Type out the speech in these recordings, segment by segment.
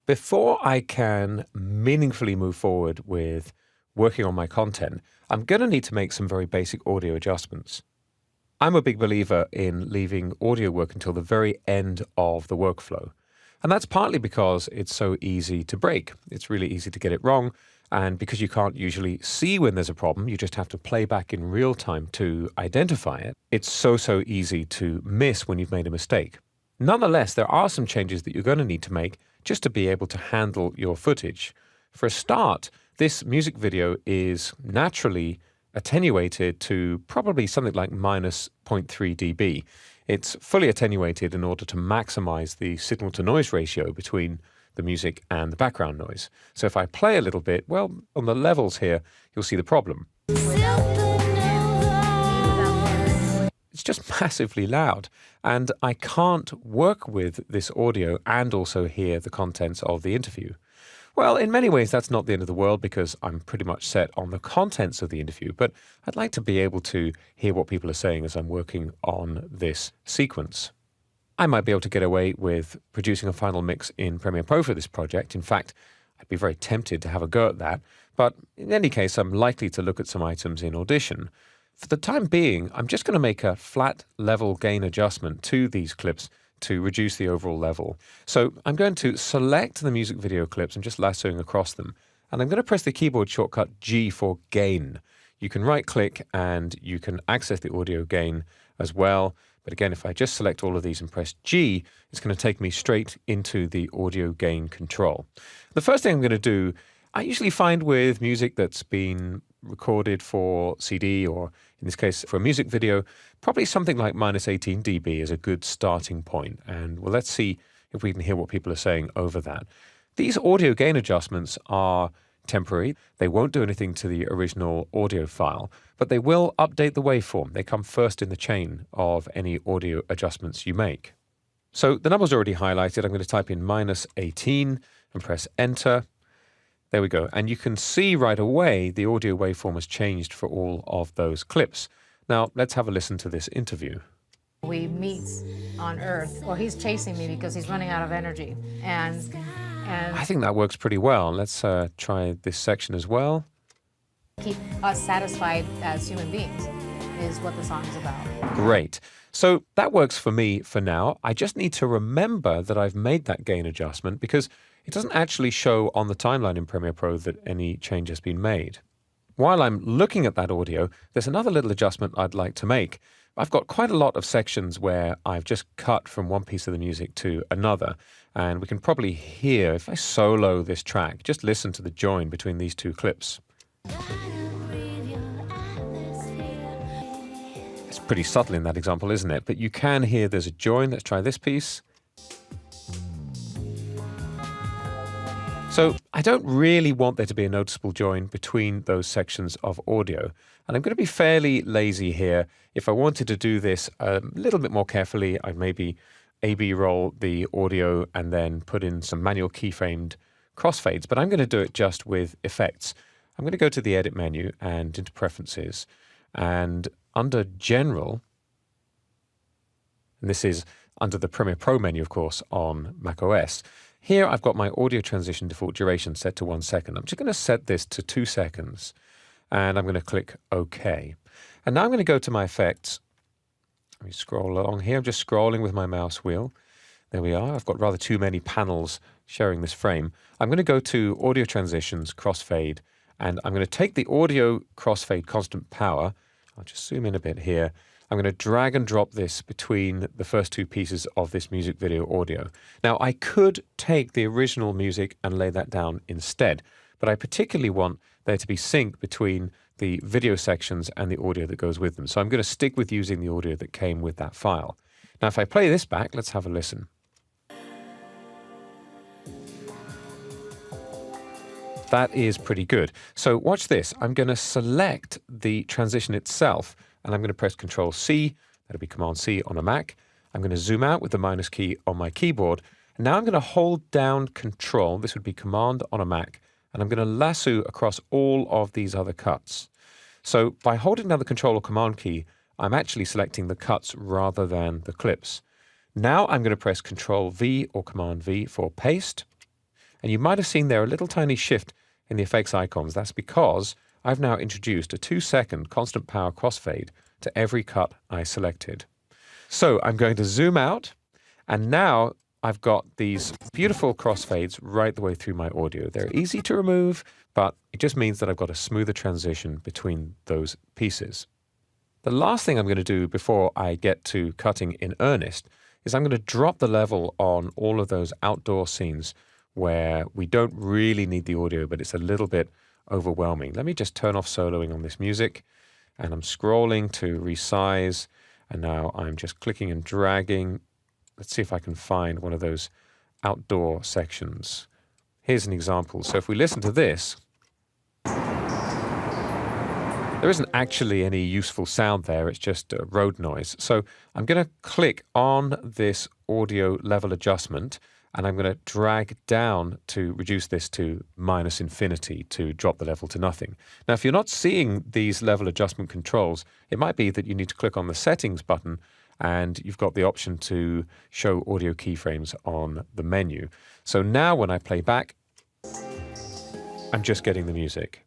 Before I can meaningfully move forward with working on my content, I'm going to need to make some very basic audio adjustments. I'm a big believer in leaving audio work until the very end of the workflow. And that's partly because it's so easy to break. It's really easy to get it wrong. And because you can't usually see when there's a problem, you just have to play back in real time to identify it. It's so easy to miss when you've made a mistake. Nonetheless, there are some changes that you're going to need to make just to be able to handle your footage. For a start, this music video is naturally attenuated to probably something like minus 0.3 dB. It's fully attenuated in order to maximize the signal to noise ratio between the music and the background noise. So if I play a little bit, well, on the levels here, you'll see the problem. It's just massively loud, and I can't work with this audio and also hear the contents of the interview. Well, in many ways, that's not the end of the world because I'm pretty much set on the contents of the interview, but I'd like to be able to hear what people are saying as I'm working on this sequence. I might be able to get away with producing a final mix in Premiere Pro for this project. In fact, I'd be very tempted to have a go at that, but in any case, I'm likely to look at some items in Audition. For the time being, I'm just going to make a flat level gain adjustment to these clips to reduce the overall level. So I'm going to select the music video clips. I'm just lassoing across them. And I'm going to press the keyboard shortcut G for gain. You can right click and you can access the audio gain as well. But again, if I just select all of these and press G, it's going to take me straight into the audio gain control. The first thing I'm going to do, I usually find with music that's been recorded for CD, or in this case for a music video, probably something like minus 18 dB is a good starting point. And well, let's see if we can hear what people are saying over that. These audio gain adjustments are temporary. They won't do anything to the original audio file, but they will update the waveform. They come first in the chain of any audio adjustments you make. So the number's already highlighted. I'm going to type in minus 18 and press enter. There we go. And you can see right away the audio waveform has changed for all of those clips. Now, let's have a listen to this interview. We meet on Earth, or he's chasing me because he's running out of energy. And I think that works pretty well. Let's try this section as well. Keep us satisfied as human beings is what the song is about. Great. So that works for me for now. I just need to remember that I've made that gain adjustment because it doesn't actually show on the timeline in Premiere Pro that any change has been made. While I'm looking at that audio, there's another little adjustment I'd like to make. I've got quite a lot of sections where I've just cut from one piece of the music to another, and we can probably hear, if I solo this track, just listen to the join between these two clips. It's pretty subtle in that example, isn't it? But you can hear there's a join. Let's try this piece. So I don't really want there to be a noticeable join between those sections of audio. And I'm going to be fairly lazy here. If I wanted to do this a little bit more carefully, I'd maybe A/B roll the audio and then put in some manual keyframed crossfades. But I'm going to do it just with effects. I'm going to go to the edit menu and into preferences. And under general, and this is under the Premiere Pro menu, of course, on macOS, here I've got my audio transition default duration set to 1 second. I'm just going to set this to 2 seconds, and I'm going to click OK. And now I'm going to go to my effects. Let me scroll along here. I'm just scrolling with my mouse wheel. There we are. I've got rather too many panels sharing this frame. I'm going to go to Audio Transitions, Crossfade, and I'm going to take the Audio Crossfade Constant Power. I'll just zoom in a bit here. I'm going to drag and drop this between the first two pieces of this music video audio. Now, I could take the original music and lay that down instead, but I particularly want there to be sync between the video sections and the audio that goes with them. So I'm going to stick with using the audio that came with that file. Now, if I play this back, let's have a listen. That is pretty good. So watch this. I'm going to select the transition itself, and I'm going to press Control-C. That'll be Command-C on a Mac. I'm going to zoom out with the minus key on my keyboard. And now I'm going to hold down Control. This would be Command on a Mac. And I'm going to lasso across all of these other cuts. So by holding down the Control or Command key, I'm actually selecting the cuts rather than the clips. Now I'm going to press Control-V or Command-V for paste. And you might have seen there a little tiny shift in the effects icons. That's because I've now introduced a 2-second constant power crossfade to every cut I selected. So I'm going to zoom out, and now I've got these beautiful crossfades right the way through my audio. They're easy to remove, but it just means that I've got a smoother transition between those pieces. The last thing I'm going to do before I get to cutting in earnest is I'm going to drop the level on all of those outdoor scenes where we don't really need the audio, but it's a little bit overwhelming. Let me just turn off soloing on this music, and I'm scrolling to resize, and now I'm just clicking and dragging. Let's see if I can find one of those outdoor sections. Here's an example. So if we listen to this, there isn't actually any useful sound there. It's just road noise. So I'm going to click on this audio level adjustment, and I'm going to drag down to reduce this to -infinity to drop the level to nothing. Now, if you're not seeing these level adjustment controls, it might be that you need to click on the settings button, and you've got the option to show audio keyframes on the menu. So now when I play back, I'm just getting the music.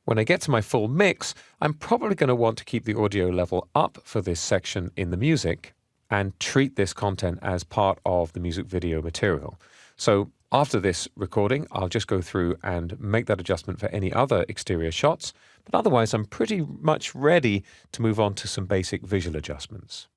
When I get to my full mix, I'm probably going to want to keep the audio level up for this section in the music and treat this content as part of the music video material. So after this recording, I'll just go through and make that adjustment for any other exterior shots. But otherwise, I'm pretty much ready to move on to some basic visual adjustments.